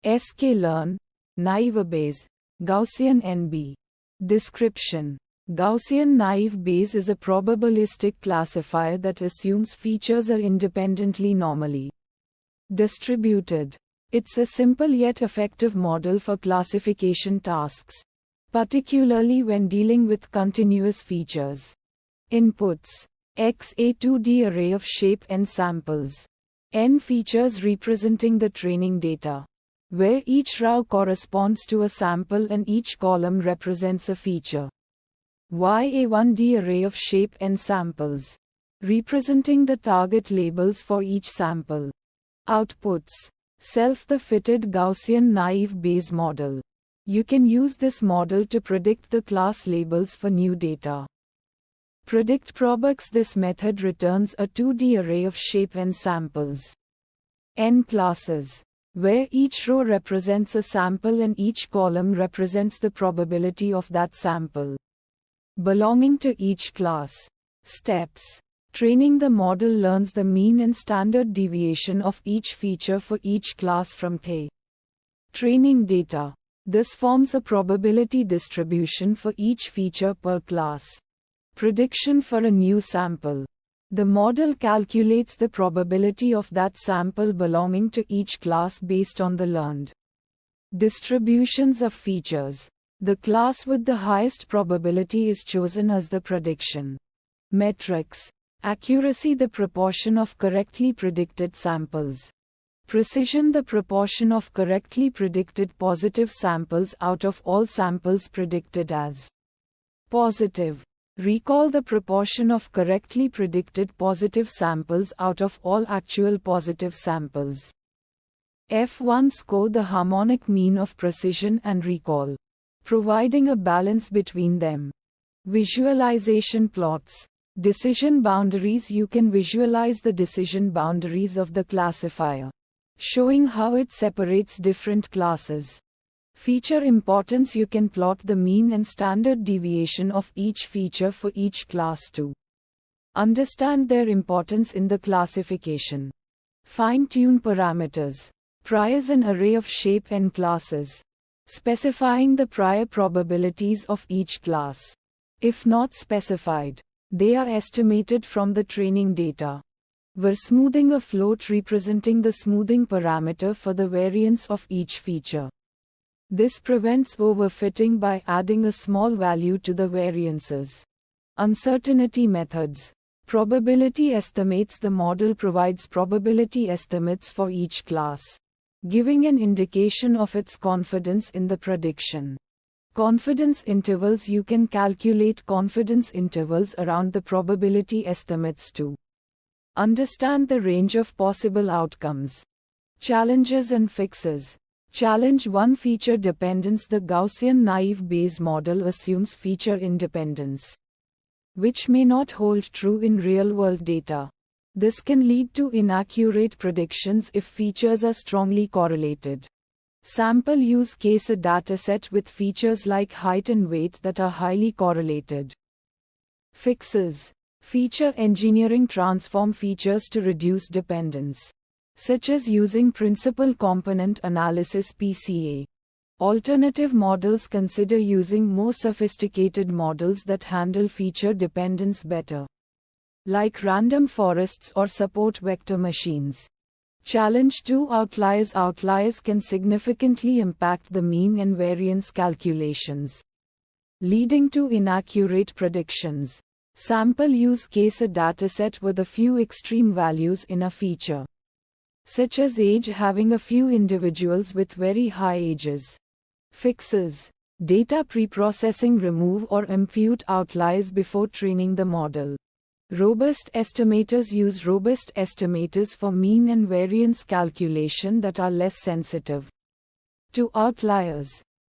sklearnnaivebayesGaussianNB. Description: Gaussian naive Bayes is a probabilistic classifier that assumes features are independently normally distributed. It's a simple yet effective model for classification tasks, particularly when dealing with continuous features. Inputs: X, a 2D array of shape n samples. N features representing the training data, where each row corresponds to a sample and each column represents a feature. Y, a 1D array of shape n samples, representing the target labels for each sample. Outputs: Self, the fitted Gaussian naive Bayes model. You can use this model to predict the class labels for new data. Predict probux: this method returns a 2D array of shape n samples. N classes, where each row represents a sample and each column represents the probability of that sample belonging to each class. Steps: Training: the model learns the mean and standard deviation of each feature for each class from K. Training data. This forms a probability distribution for each feature per class. Prediction: for a new sample, the model calculates the probability of that sample belonging to each class based on the learned distributions of features. The class with the highest probability is chosen as the prediction. Metrics: Accuracy: the proportion of correctly predicted samples. Precision: the proportion of correctly predicted positive samples out of all samples predicted as positive. Recall: the proportion of correctly predicted positive samples out of all actual positive samples. F1 score: the harmonic mean of precision and recall, providing a balance between them. Visualization plots. Decision boundaries: you can visualize the decision boundaries of the classifier, showing how it separates different classes. Feature importance: you can plot the mean and standard deviation of each feature for each class to understand their importance in the classification. Fine-tune parameters. Priors: an array of shape n classes, specifying the prior probabilities of each class. If not specified, they are estimated from the training data. Smoothing: a float representing the smoothing parameter for the variance of each feature. This prevents overfitting by adding a small value to the variances. Uncertainty methods. Probability estimates: the model provides probability estimates for each class, giving an indication of its confidence in the prediction. Confidence intervals: you can calculate confidence intervals around the probability estimates to understand the range of possible outcomes. Challenges and fixes. Challenge 1: feature dependence. The Gaussian naive Bayes model assumes feature independence, which may not hold true in real-world data. This can lead to inaccurate predictions if features are strongly correlated. Sample use case: a dataset with features like height and weight that are highly correlated. Fixes. Feature engineering: transform features to reduce dependence, such as using principal component analysis (PCA). Alternative models: consider using more sophisticated models that handle feature dependence better, like random forests or support vector machines. Challenge 2: outliers. Outliers can significantly impact the mean and variance calculations, leading to inaccurate predictions. Sample use case: a dataset with a few extreme values in a feature, such as age, having a few individuals with very high ages. Fixes. Data preprocessing: remove or impute outliers before training the model. Robust estimators: use robust estimators for mean and variance calculation that are less sensitive to outliers.